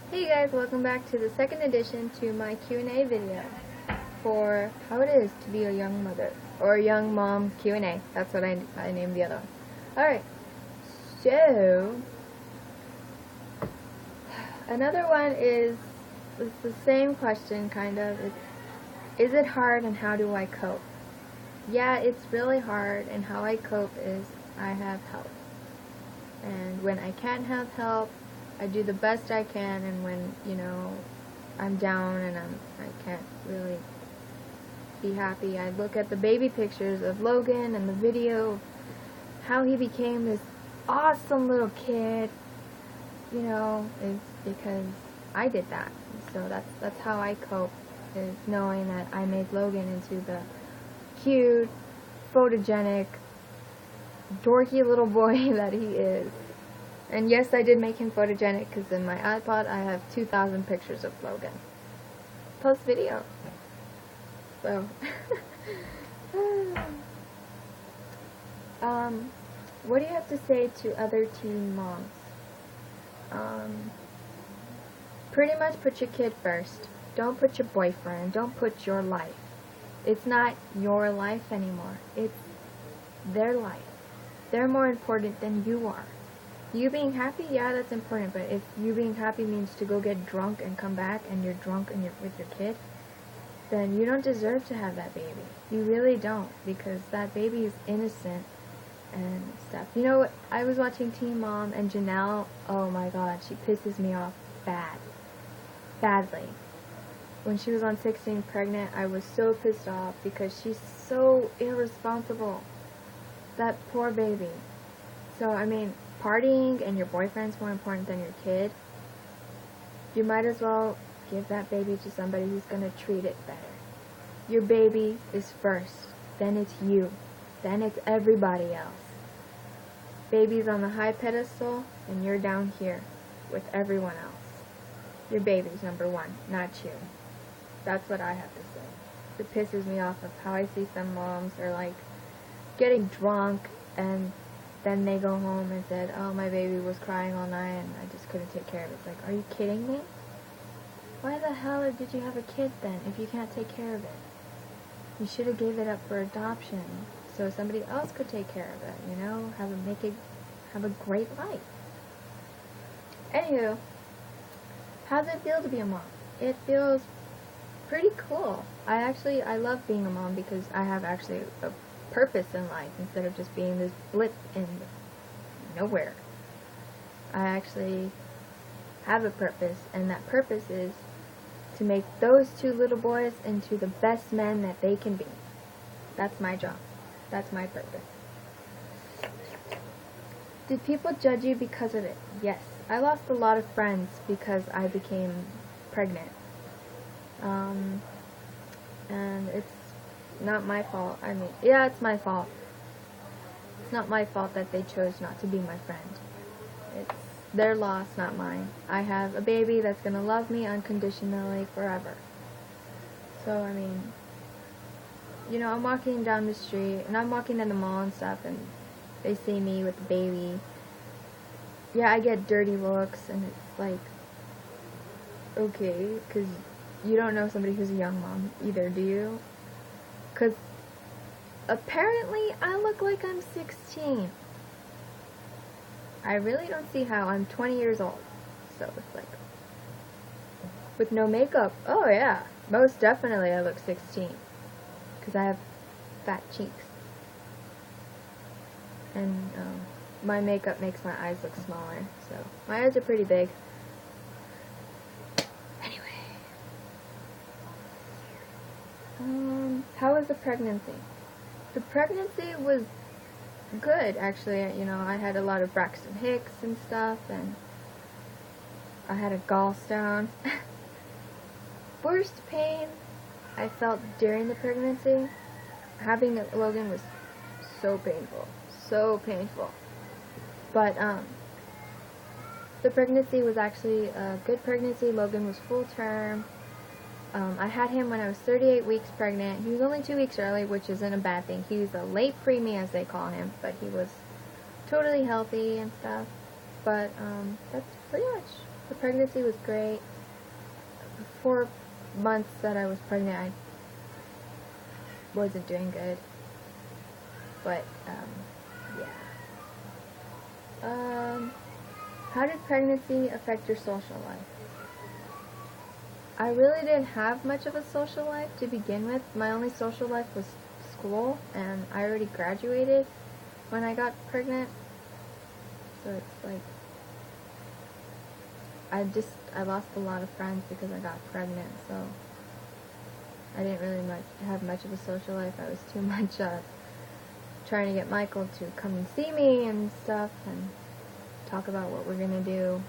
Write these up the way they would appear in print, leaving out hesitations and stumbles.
Hey guys, welcome back to the second edition to my Q&A video for how it is to be a young mother, or a young mom Q&A. That's what I named the other one. Alright, so another one is it's the same question kind of. Is it hard and how do I cope? Yeah, it's really hard, and how I cope is I have help. And when I can't have help, I do the best I can, and when, I'm down and I can't really be happy, I look at the baby pictures of Logan and the video of how he became this awesome little kid, is because I did that. So that's how I cope, is knowing that I made Logan into the cute, photogenic, dorky little boy that he is. And yes, I did make him photogenic, because in my iPod I have 2,000 pictures of Logan. Post video. So, what do you have to say to other teen moms? Pretty much put your kid first. Don't put your boyfriend. Don't put your life. It's not your life anymore. It's their life. They're more important than you are. You being happy, yeah, that's important, but if you being happy means to go get drunk and come back and you're drunk and you're with your kid, then you don't deserve to have that baby. You really don't, because that baby is innocent and stuff. You know, I was watching Teen Mom, and Janelle, oh my god, she pisses me off badly. When she was on 16 pregnant, I was so pissed off because she's so irresponsible. That poor baby. So, I mean, partying and your boyfriend's more important than your kid, you might as well give that baby to somebody who's going to treat it better. Your baby is first, then it's you, then it's everybody else. Baby's on the high pedestal, and you're down here with everyone else. Your baby's number one, not you. That's what I have to say. It pisses me off of how I see some moms are like getting drunk, and then they go home and said, oh, my baby was crying all night and I just couldn't take care of it. It's like, are you kidding me? Why the hell did you have a kid then if you can't take care of it? You should have gave it up for adoption so somebody else could take care of it, have a great life. Anywho, how does it feel to be a mom? It feels pretty cool. I love being a mom because I have actually a purpose in life instead of just being this blip in nowhere. I actually have a purpose, and that purpose is to make those two little boys into the best men that they can be. That's my job. That's my purpose. Did people judge you because of it? Yes. I lost a lot of friends because I became pregnant. And it's not my fault. I mean, yeah, it's my fault. It's not my fault that they chose not to be my friend. It's their loss, not mine. I have a baby that's gonna love me unconditionally forever. So, I mean, I'm walking down the street, and I'm walking in the mall and stuff, and they see me with the baby. Yeah, I get dirty looks, and it's like, okay, because you don't know somebody who's a young mom either, do you? Because apparently I look like I'm 16. I really don't see how. I'm 20 years old. So it's like, with no makeup, oh yeah, most definitely I look 16. Because I have fat cheeks. And my makeup makes my eyes look smaller. So my eyes are pretty big. How was the pregnancy? The pregnancy was good, actually. I had a lot of Braxton Hicks and stuff, and I had a gallstone. Worst pain I felt during the pregnancy, having Logan, was so painful. So painful. But, the pregnancy was actually a good pregnancy. Logan was full term. I had him when I was 38 weeks pregnant. He was only 2 weeks early, which isn't a bad thing. He was a late preemie, as they call him, but he was totally healthy and stuff. But that's pretty much The pregnancy was great. The 4 months that I was pregnant, I wasn't doing good. But, yeah. How did pregnancy affect your social life? I really didn't have much of a social life to begin with. My only social life was school, and I already graduated when I got pregnant. So it's like, I lost a lot of friends because I got pregnant, so I didn't really have much of a social life. I was too much trying to get Michael to come and see me and stuff and talk about what we're gonna do,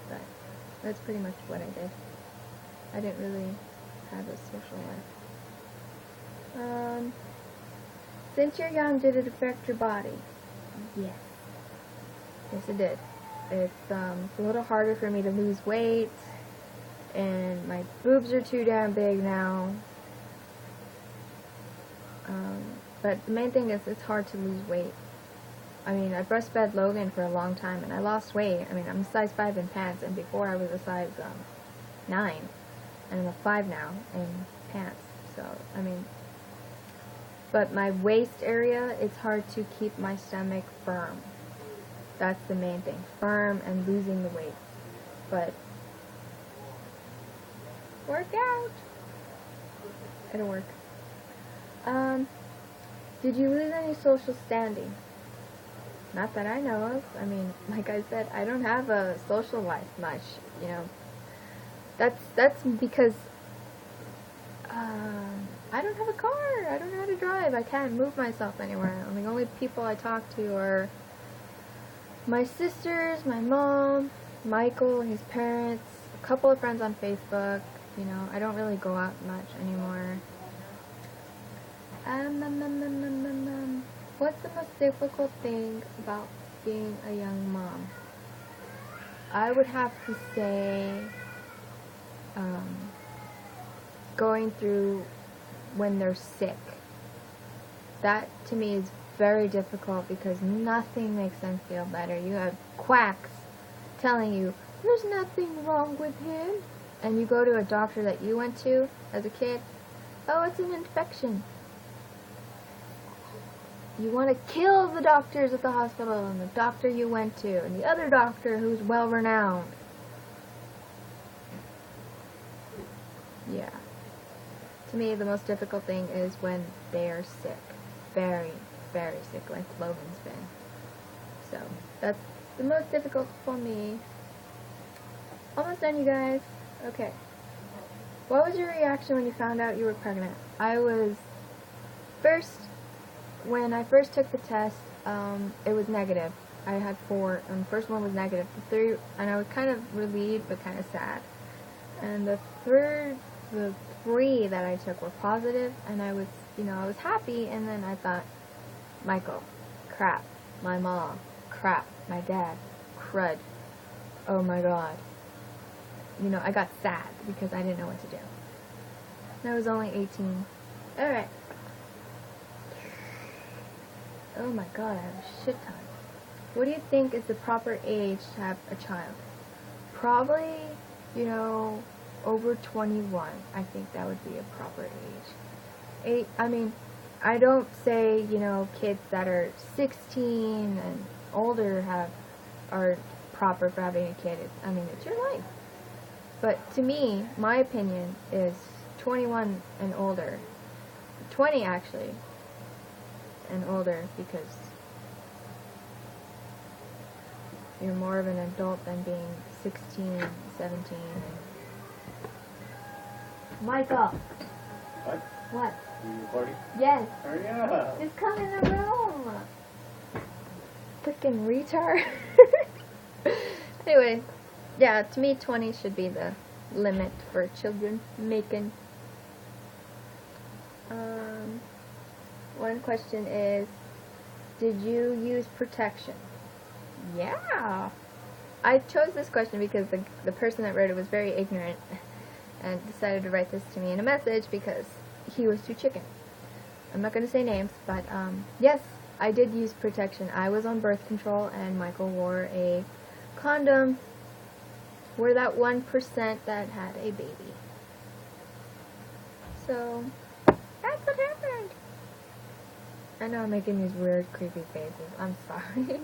but that's pretty much what I did. I didn't really have a social life. Since you're young, did it affect your body? Yes. Yes, it did. It's a little harder for me to lose weight, and my boobs are too damn big now. But the main thing is it's hard to lose weight. I mean, I breastfed Logan for a long time, and I lost weight. I mean, I'm a size 5 in pants, and before I was a size 9, and I'm a 5 now in pants. So, I mean, but my waist area, it's hard to keep my stomach firm. That's the main thing, firm and losing the weight. But work out. It'll work. Did you lose any social standing? Not that I know of. I mean, like I said, I don't have a social life much, you know. That's because I don't have a car. I don't know how to drive. I can't move myself anywhere. The only people I talk to are my sisters, my mom, Michael, his parents, a couple of friends on Facebook. You know, I don't really go out much anymore. What's the most difficult thing about being a young mom? I would have to say going through when they're sick. That to me is very difficult because nothing makes them feel better. You have quacks telling you there's nothing wrong with him, and you go to a doctor that you went to as a kid, oh, it's an infection. You want to kill the doctors at the hospital and the doctor you went to and the other doctor who's well renowned. Yeah. To me, the most difficult thing is when they are sick. Very, very sick, like Logan's been. So, that's the most difficult for me. Almost done, you guys. Okay. What was your reaction when you found out you were pregnant? When I first took the test, it was negative. I had 4, and the first one was negative. The 3, and I was kind of relieved, but kind of sad. And the 3 that I took were positive, and I was happy, and then I thought, Michael, crap, my mom, crap, my dad, crud, oh my god. I got sad because I didn't know what to do. And I was only 18. Alright. Oh my god, I have a shit ton. What do you think is the proper age to have a child? Probably, over 21. I think that would be a proper age. I don't say, kids that are 16 and older are proper for having a kid. It's your life. But to me, my opinion is 21 and older. 20 actually. And older, because you're more of an adult than being 16, 17. Michael! What? What? Are you recording? Yes. Hurry up! Just come in the room! Frickin' retard. Anyway, yeah, to me 20 should be the limit for children making. One question is, did you use protection? Yeah! I chose this question because the person that wrote it was very ignorant and decided to write this to me in a message because he was too chicken. I'm not going to say names, but yes, I did use protection. I was on birth control and Michael wore a condom We're that 1% that had a baby. So, that's what happened. I know I'm making these weird, creepy faces. I'm sorry.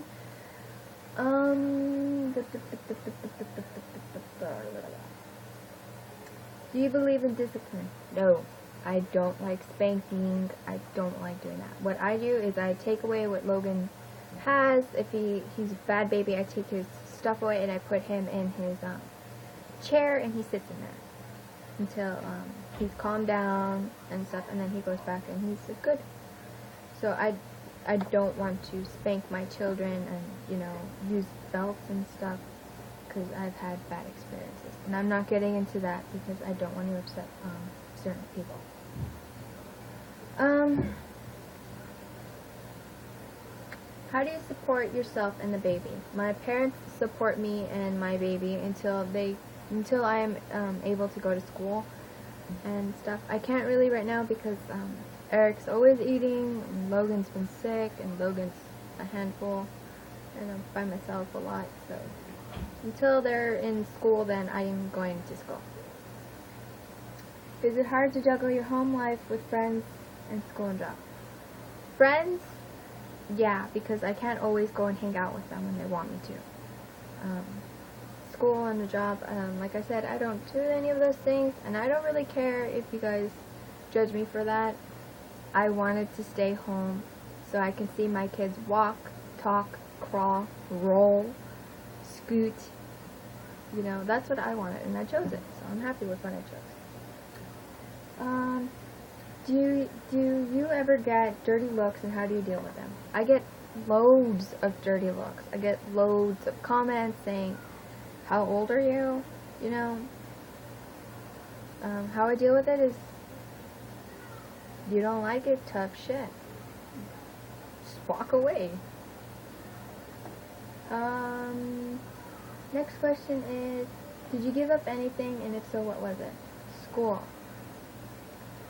Do you believe in discipline? No. I don't like spanking. I don't like doing that. What I do is I take away what Logan has. If he's a bad baby, I take his stuff away and I put him in his chair and he sits in there until he's calmed down and stuff, and then he goes back and he's good. So I don't want to spank my children and, you know, use belts and stuff because I've had bad experiences. And I'm not getting into that because I don't want to upset certain people. How do you support yourself and the baby? My parents support me and my baby until I am able to go to school and stuff. I can't really right now because Eric's always eating, and Logan's been sick, and Logan's a handful, and I'm by myself a lot, so until they're in school, then I am going to school. Is it hard to juggle your home life with friends and school and job? Friends? Yeah, because I can't always go and hang out with them when they want me to. School and the job, like I said, I don't do any of those things, and I don't really care if you guys judge me for that. I wanted to stay home so I can see my kids walk, talk, crawl, roll, scoot. You know, that's what I wanted, and I chose it, so I'm happy with what I chose. Do you ever get dirty looks, and how do you deal with them? I get loads of dirty looks. I get loads of comments saying, how old are you? You know, how I deal with it is, you don't like it, tough shit. Just walk away. Next question is, did you give up anything, and if so, what was it? School.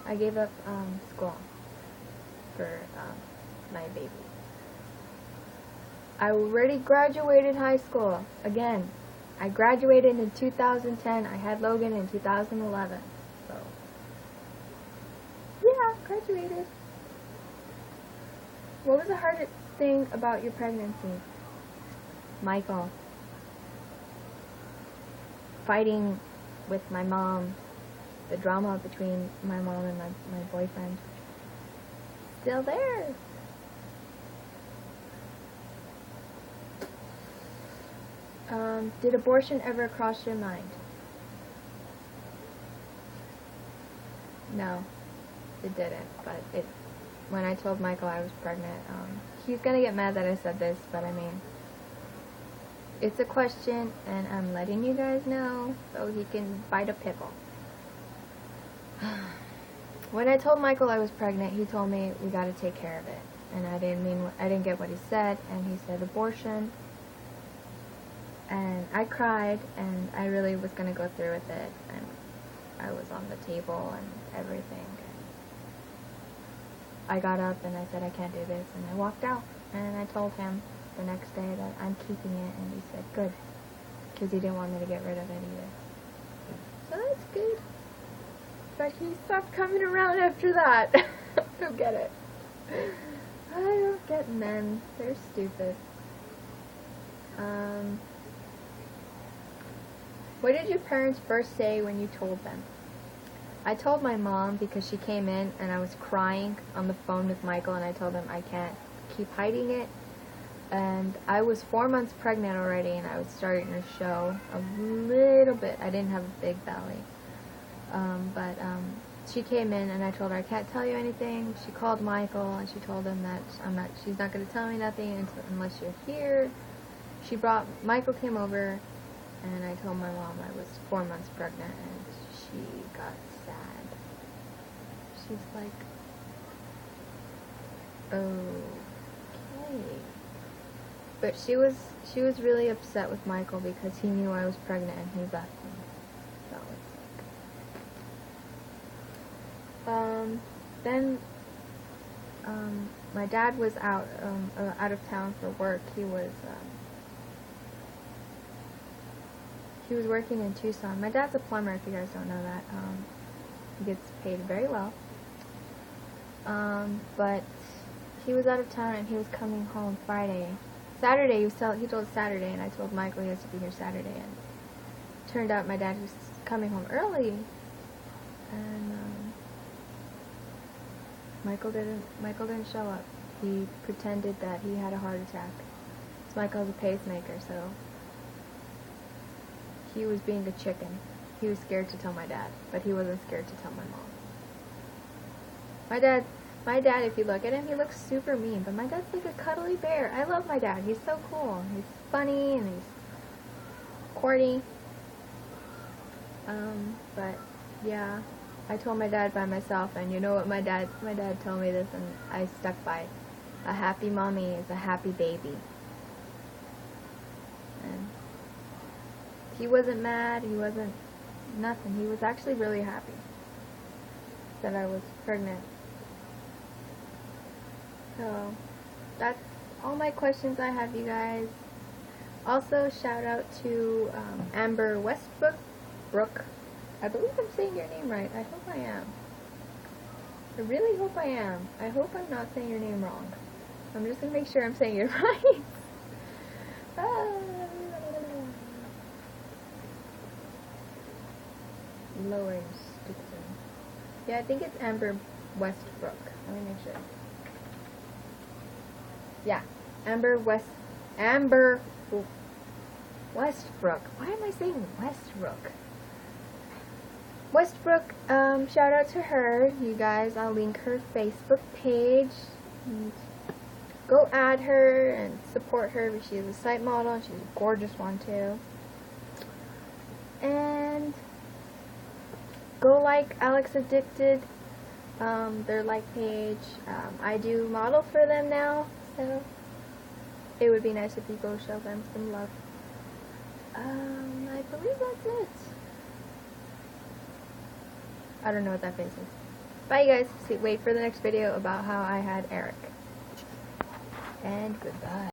I gave up school for my baby. I already graduated high school. Again, I graduated in 2010. I had Logan in 2011. So, yeah, graduated. What was the hardest thing about your pregnancy? Michael. Fighting with my mom. The drama between my mom and my boyfriend. Still there. Did abortion ever cross your mind? No, it didn't. But when I told Michael I was pregnant, he's gonna get mad that I said this, but I mean, it's a question, and I'm letting you guys know so he can bite a pickle. When I told Michael I was pregnant, he told me we gotta take care of it, and I didn't get what he said, and he said abortion. And I cried, and I really was going to go through with it, and I was on the table and everything. I got up and I said, I can't do this, and I walked out, and I told him the next day that I'm keeping it, and he said, good, because he didn't want me to get rid of it either. So that's good. But he stopped coming around after that. I don't get it. I don't get men. They're stupid. What did your parents first say when you told them? I told my mom because she came in and I was crying on the phone with Michael, and I told him I can't keep hiding it. And I was 4 months pregnant already, and I was starting to show a little bit. I didn't have a big belly. But she came in and I told her I can't tell you anything. She called Michael and she told him that she's not going to tell me nothing unless you're here. Michael came over, and I told my mom I was 4 months pregnant, and she got sad. She's like, okay. But she was really upset with Michael because he knew I was pregnant and he left me. So it's like, then my dad was out of town for work. he was working in Tucson. My dad's a plumber, if you guys don't know that. He gets paid very well. But he was out of town and he was coming home Friday. Saturday, he told us Saturday, and I told Michael he has to be here Saturday, and turned out my dad was coming home early, and Michael didn't show up. He pretended that he had a heart attack. So Michael's a pacemaker, so he was being a chicken. He was scared to tell my dad, but he wasn't scared to tell my mom. My dad, if you look at him, he looks super mean, but my dad's like a cuddly bear. I love my dad. He's so cool. He's funny and he's corny. But yeah, I told my dad by myself, and you know what my dad told me this, and I stuck by it. A happy mommy is a happy baby. And he wasn't mad, he wasn't nothing. He was actually really happy that I was pregnant. So, that's all my questions I have, you guys. Also, shout out to Amber Westbrook. I believe I'm saying your name right. I hope I am. I really hope I am. I hope I'm not saying your name wrong. I'm just going to make sure I'm saying it right. Lauren Stixon. Yeah, I think it's Amber Westbrook. Let me make sure. Yeah, Amber Westbrook. Why am I saying Westbrook? Westbrook, shout out to her, you guys. I'll link her Facebook page. And go add her and support her. She's a site model and she's a gorgeous one too. And go like Alex Addicted, their like page. I do model for them now, so it would be nice if you go show them some love. I believe that's it. I don't know what that face is. Bye, you guys. Wait for the next video about how I had Eric. And goodbye.